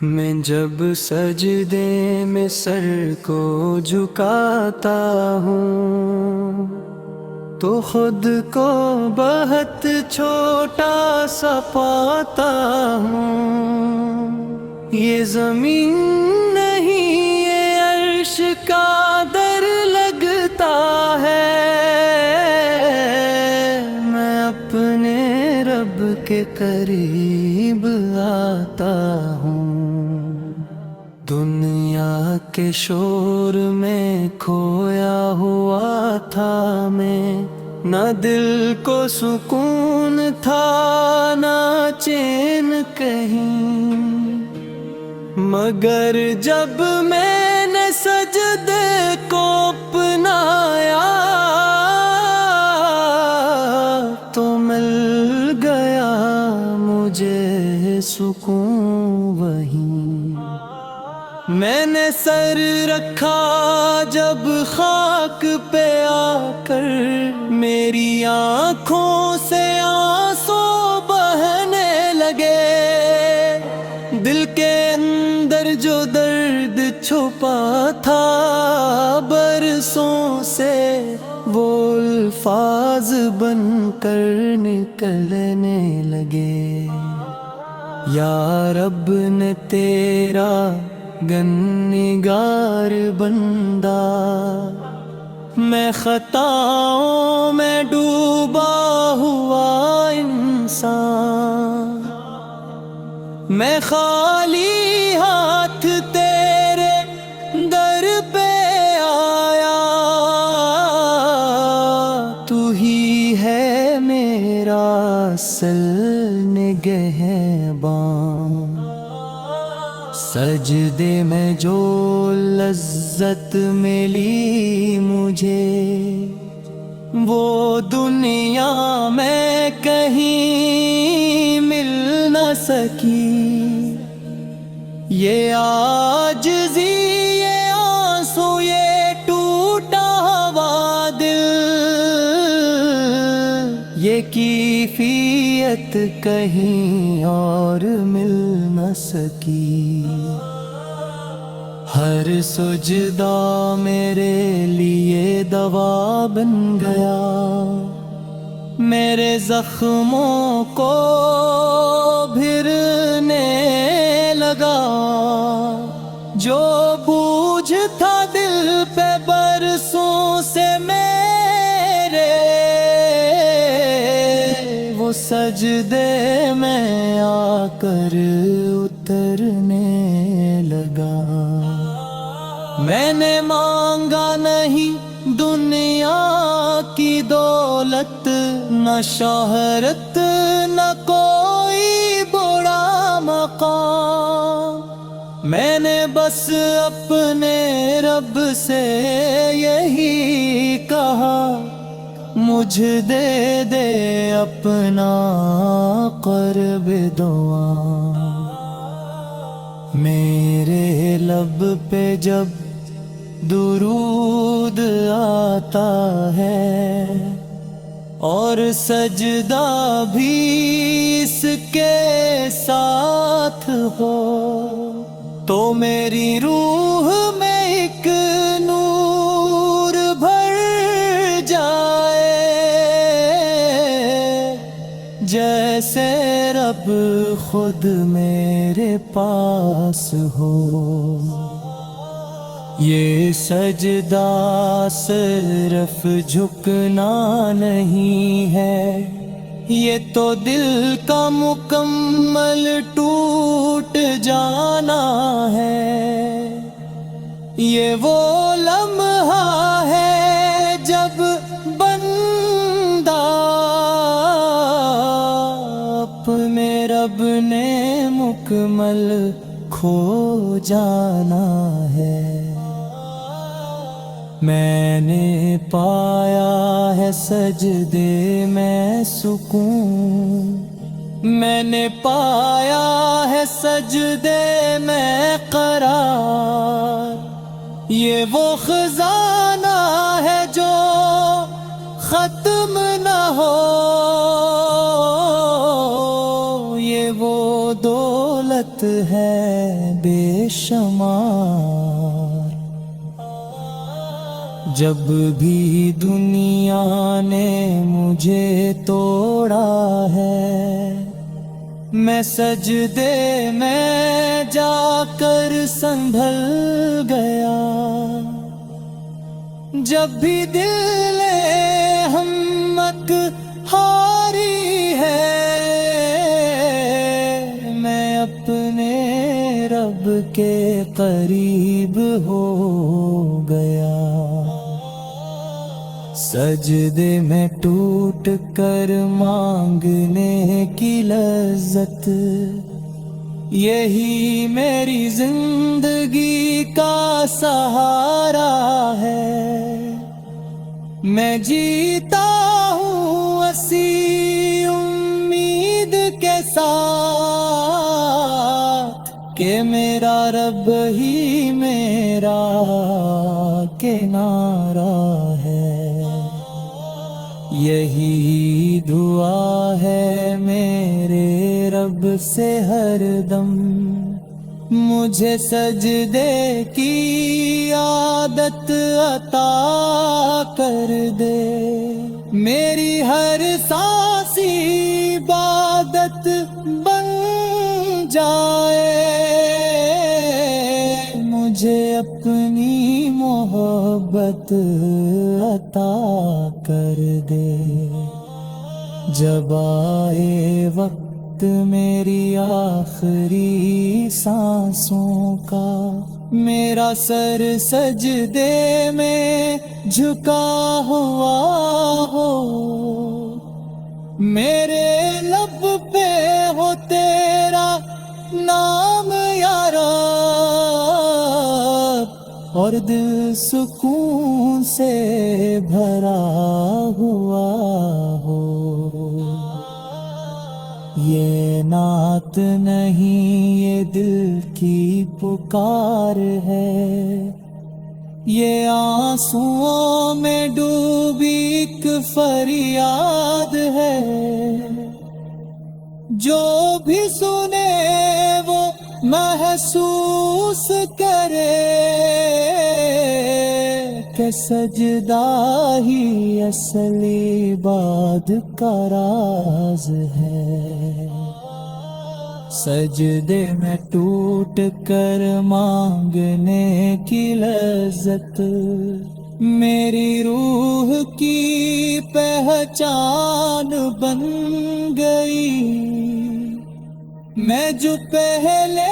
میں جب سجدے میں سر کو جھکاتا ہوں تو خود کو بہت چھوٹا سا پاتا ہوں۔ یہ زمین نہیں یہ عرش کا در لگتا ہے، میں اپنے رب کے قریب آتا ہوں۔ دنیا کے شور میں کھویا ہوا تھا میں، نہ دل کو سکون تھا نہ چین کہیں، مگر جب میں نے سجدے کو اپنایا تو مل گیا مجھے سکون وہیں۔ میں نے سر رکھا جب خاک پہ آ کر، میری آنکھوں سے آنسو بہنے لگے، دل کے اندر جو درد چھپا تھا برسوں سے وہ الفاظ بن کر نکلنے لگے۔ یا رب نے تیرا گنہگار بندہ، میں خطاؤں میں ڈوبا ہوا انسان، میں خالی ہاتھ تیرے در پہ آیا، تو ہی ہے میرا اصل نگہبان۔ سجدے میں جو لذت ملی مجھے وہ دنیا میں کہیں مل نہ سکی، یہ عاجزی یہ آنسو یہ ٹوٹا ہوا دل، یہ کیفیت کہیں اور مل نہ سکی۔ ہر سجدہ میرے لیے دوا بن گیا، میرے زخموں کو بھرنے لگا، جو بوجھ تھا دل پہ برسوں سے میرے وہ سجدے میں آ کر اترنے لگا۔ میں نے مانگا نہیں دنیا کی دولت، نہ شہرت نہ کوئی بڑا مقام، میں نے بس اپنے رب سے یہی کہا، مجھ دے دے اپنا قرب دعا۔ میرے لب پہ جب درود آتا ہے اور سجدہ بھی اس کے ساتھ ہو، تو میری روح میں ایک نور بھر جائے، جیسے رب خود میرے پاس ہو۔ یہ سجدہ صرف جھکنا نہیں ہے، یہ تو دل کا مکمل ٹوٹ جانا ہے، یہ وہ لمحہ ہے جب بندہ اپنے رب نے مکمل کھو جانا ہے۔ میں نے پایا ہے سجدے میں سکون، میں نے پایا ہے سجدے میں قرار، یہ وہ خزانہ ہے جو ختم نہ ہو، یہ وہ دولت ہے بے شمار۔ جب بھی دنیا نے مجھے توڑا ہے، میں سجدے میں جا کر سنبھل گیا۔ جب بھی دل ہمت ہاری ہے، میں اپنے رب کے قریب ہو گیا۔ سجدے میں ٹوٹ کر مانگنے کی لذت، یہی میری زندگی کا سہارا ہے۔ میں جیتا ہوں اسی امید کے ساتھ کہ میرا رب ہی میرا کنارہ ہے۔ یہی دعا ہے میرے رب سے ہر دم، مجھے سجدے کی عادت عطا کر دے۔ میری ہر سانس عبادت بن جائے، مجھے اپنی محبت عطا کر دے۔ جب آئے وقت میری آخری سانسوں کا، میرا سر سجدے میں جھکا ہوا ہو، میرے لب پہ ہو تیرا نام یا رب، اور دل سکون سے بھرا ہوا ہو۔ یہ نعت نہیں، یہ دل کی پکار ہے، یہ آنسوؤں میں ڈوبی ایک فریاد ہے۔ جو بھی سنے وہ محسوس کرے کہ سجدہ ہی اصلی عبادت کا راز ہے۔ سجدے میں ٹوٹ کر مانگنے کی لذت، میری روح کی پہچان بن گئی۔ میں جو پہلے